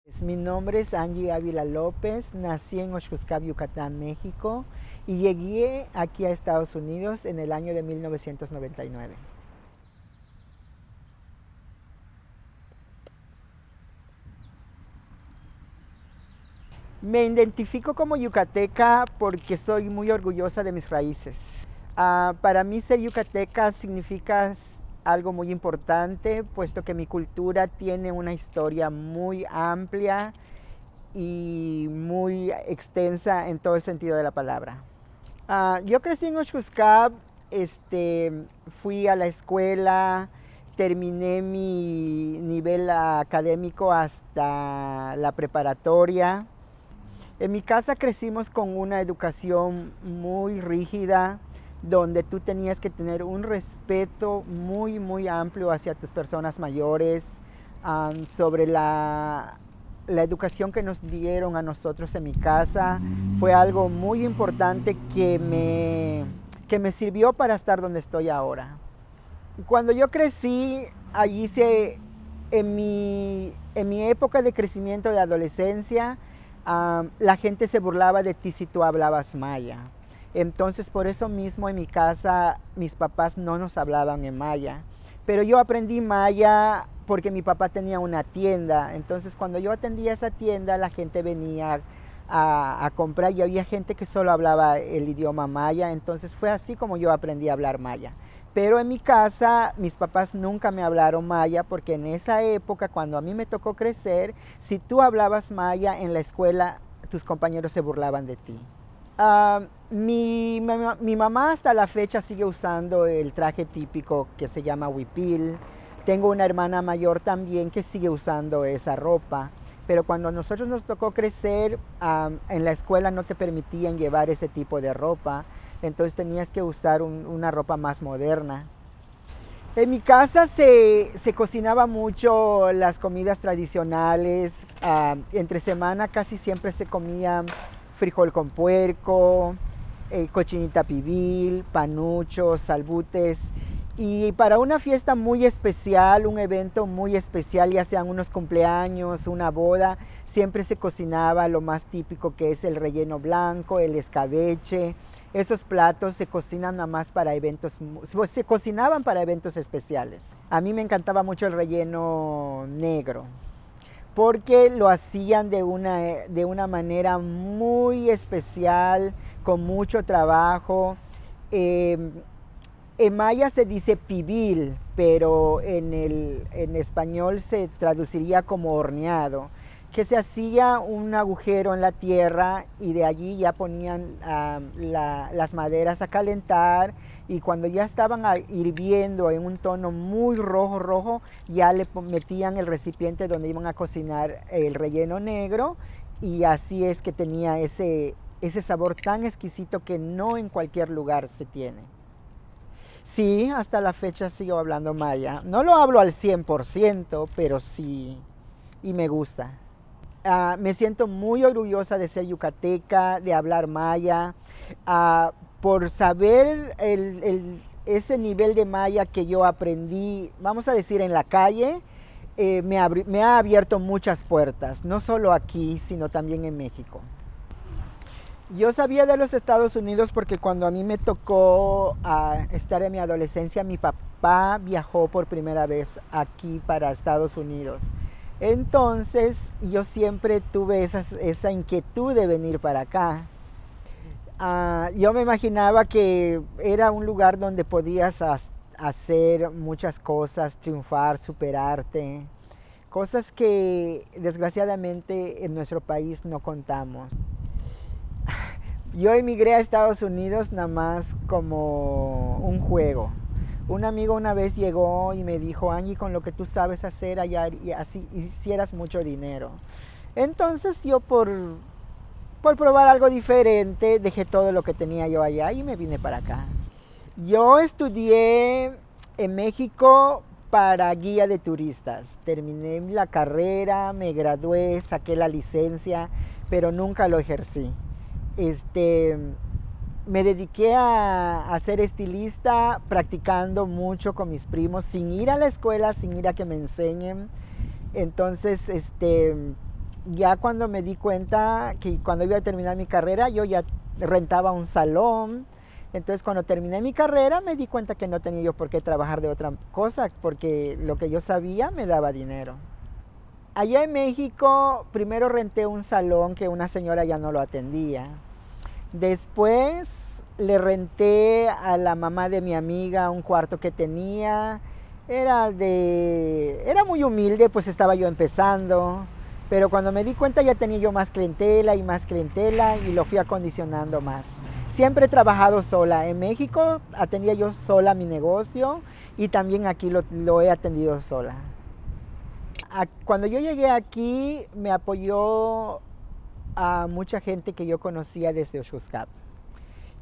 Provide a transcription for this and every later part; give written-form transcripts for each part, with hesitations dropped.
Mi nombre es Angie Ávila López, nací en Oxuscab, Yucatán, México, y llegué aquí a Estados Unidos en el año de 1999. Me identifico como yucateca porque soy muy orgullosa de mis raíces. Para mí ser yucateca significa algo muy importante, puesto que mi cultura tiene una historia muy amplia y muy extensa en todo el sentido de la palabra. Yo crecí en Oxuscab, fui a la escuela, terminé mi nivel académico hasta la preparatoria. En mi casa crecimos con una educación muy rígida, donde tú tenías que tener un respeto muy amplio hacia tus personas mayores, sobre la educación que nos dieron a nosotros en mi casa. Fue algo muy importante que me sirvió para estar donde estoy ahora. Cuando yo crecí, en mi época de crecimiento de adolescencia, la gente se burlaba de ti si tú hablabas maya. Entonces, por eso mismo en mi casa mis papás no nos hablaban en maya. Pero yo aprendí maya porque mi papá tenía una tienda. Entonces, cuando yo atendía esa tienda, la gente venía a comprar y había gente que solo hablaba el idioma maya. Entonces, fue así como yo aprendí a hablar maya. Pero en mi casa mis papás nunca me hablaron maya porque en esa época, cuando a mí me tocó crecer, si tú hablabas maya en la escuela, tus compañeros se burlaban de ti. Mi mamá hasta la fecha sigue usando el traje típico que se llama huipil. Tengo una hermana mayor también que sigue usando esa ropa. Pero cuando a nosotros nos tocó crecer, en la escuela no te permitían llevar ese tipo de ropa. Entonces tenías que usar una ropa más moderna. En mi casa se cocinaba mucho las comidas tradicionales. Entre semana casi siempre se comía frijol con puerco, cochinita pibil, panuchos, salbutes. Y para una fiesta muy especial, un evento muy especial, ya sean unos cumpleaños, una boda, siempre se cocinaba lo más típico, que es el relleno blanco, el escabeche. Esos platos se cocinan nada más para eventos, se cocinaban para eventos especiales. A mí me encantaba mucho el relleno negro, porque lo hacían de una manera muy especial, con mucho trabajo. Eh, en maya se dice pibil, pero en español se traduciría como horneado, que se hacía un agujero en la tierra y de allí ya ponían las maderas a calentar, y cuando ya estaban hirviendo en un tono muy rojo, ya le metían el recipiente donde iban a cocinar el relleno negro, y así es que tenía ese sabor tan exquisito que no en cualquier lugar se tiene. Sí, hasta la fecha sigo hablando maya. No lo hablo al 100%, pero sí, y me gusta. Me siento muy orgullosa de ser yucateca, de hablar maya, por saber ese nivel de maya que yo aprendí, vamos a decir, en la calle. Me ha abierto muchas puertas, no solo aquí, sino también en México. Yo sabía de los Estados Unidos porque cuando a mí me tocó estar en mi adolescencia, mi papá viajó por primera vez aquí para Estados Unidos. Entonces yo siempre tuve esa inquietud de venir para acá. Yo me imaginaba que era un lugar donde podías hacer muchas cosas, triunfar, superarte, cosas que desgraciadamente en nuestro país no contamos. Yo emigré a Estados Unidos nada más como un juego. Un amigo una vez llegó y me dijo: Angie, con lo que tú sabes hacer allá, y así hicieras mucho dinero. Entonces yo por probar algo diferente dejé todo lo que tenía yo allá y me vine para acá. Yo estudié en México para guía de turistas. Terminé la carrera, me gradué, saqué la licencia, pero nunca lo ejercí. Este, Me dediqué a ser estilista, practicando mucho con mis primos, sin ir a la escuela, sin ir a que me enseñen. Entonces, ya cuando me di cuenta que cuando iba a terminar mi carrera, yo ya rentaba un salón. Entonces cuando terminé mi carrera me di cuenta que no tenía yo por qué trabajar de otra cosa, porque lo que yo sabía me daba dinero. Allá en México primero renté un salón que una señora ya no lo atendía. Después le renté a la mamá de mi amiga un cuarto que tenía. Era muy humilde, pues estaba yo empezando. Pero cuando me di cuenta ya tenía yo más clientela y lo fui acondicionando más. Siempre he trabajado sola. En México atendía yo sola mi negocio y también aquí lo he atendido sola. Cuando yo llegué aquí me apoyó a mucha gente que yo conocía desde Oshkoshkap,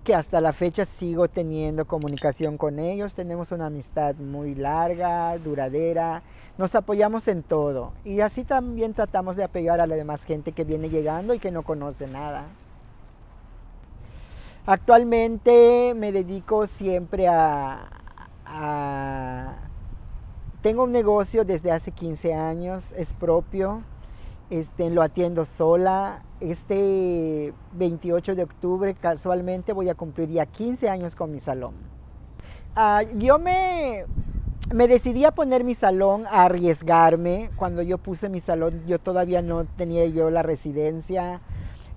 que hasta la fecha sigo teniendo comunicación con ellos. Tenemos una amistad muy larga, duradera, nos apoyamos en todo y así también tratamos de apoyar a la demás gente que viene llegando y que no conoce nada. Actualmente me dedico siempre tengo un negocio desde hace 15 años, es propio, lo atiendo sola. Este 28 de octubre casualmente voy a cumplir ya 15 años con mi salón. Yo me decidí a poner mi salón, a arriesgarme. Cuando yo puse mi salón yo todavía no tenía yo la residencia.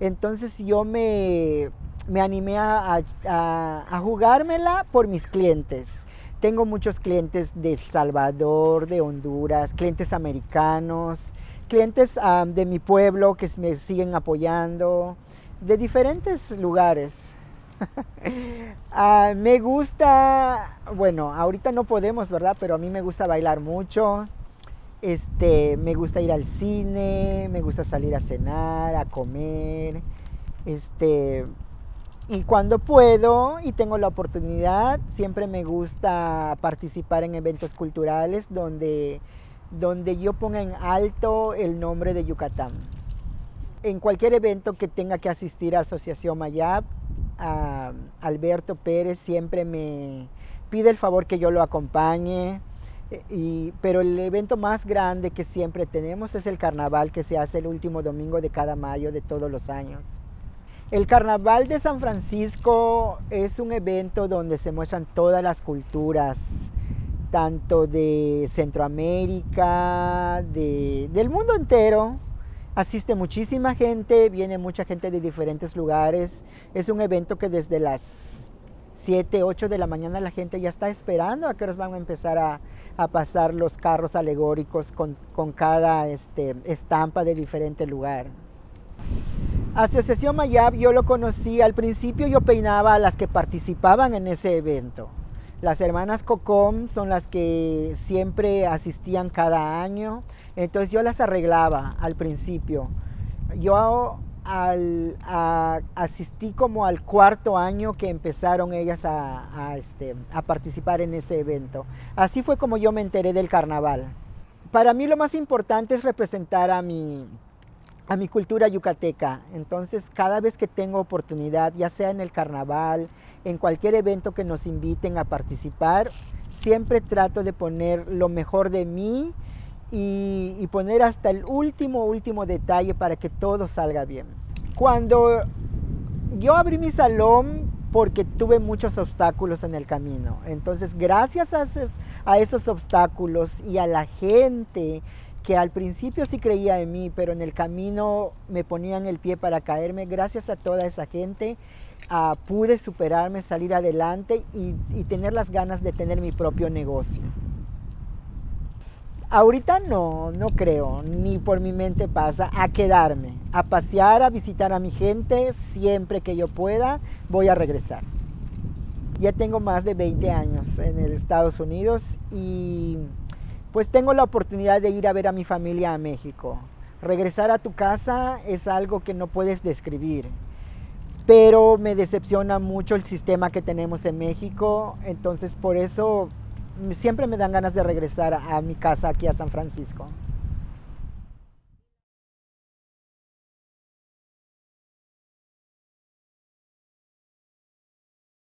Entonces yo me animé a jugármela por mis clientes. Tengo muchos clientes de El Salvador, de Honduras, clientes americanos, clientes de mi pueblo que me siguen apoyando, de diferentes lugares. Me gusta, bueno, ahorita no podemos, ¿verdad? Pero a mí me gusta bailar mucho. Me gusta ir al cine, me gusta salir a cenar, a comer. Y cuando puedo y tengo la oportunidad, siempre me gusta participar en eventos culturales donde yo ponga en alto el nombre de Yucatán. En cualquier evento que tenga que asistir a Asociación Mayab, Alberto Pérez siempre me pide el favor que yo lo acompañe. Pero el evento más grande que siempre tenemos es el carnaval, que se hace el último domingo de cada mayo de todos los años. El Carnaval de San Francisco es un evento donde se muestran todas las culturas, tanto de Centroamérica, del mundo entero. Asiste muchísima gente, viene mucha gente de diferentes lugares. Es un evento que desde las 7, 8 de la mañana la gente ya está esperando a que horas van a empezar a pasar los carros alegóricos con cada estampa de diferente lugar. Asociación Mayab yo lo conocí, al principio yo peinaba a las que participaban en ese evento. Las hermanas Cocom son las que siempre asistían cada año, entonces yo las arreglaba al principio. Yo asistí como al 4.º año que empezaron ellas a participar en ese evento. Así fue como yo me enteré del carnaval. Para mí lo más importante es representar a mi cultura yucateca. Entonces cada vez que tengo oportunidad, ya sea en el carnaval, en cualquier evento que nos inviten a participar, siempre trato de poner lo mejor de mí y poner hasta el último detalle para que todo salga bien. Cuando yo abrí mi salón, porque tuve muchos obstáculos en el camino, entonces gracias a esos obstáculos y a la gente que al principio sí creía en mí, pero en el camino me ponían el pie para caerme, gracias a toda esa gente pude superarme, salir adelante y tener las ganas de tener mi propio negocio. Ahorita no creo, ni por mi mente pasa, a quedarme, a pasear, a visitar a mi gente, siempre que yo pueda, voy a regresar. Ya tengo más de 20 años en el Estados Unidos y pues tengo la oportunidad de ir a ver a mi familia a México. Regresar a tu casa es algo que no puedes describir, pero me decepciona mucho el sistema que tenemos en México, entonces por eso siempre me dan ganas de regresar a mi casa aquí a San Francisco.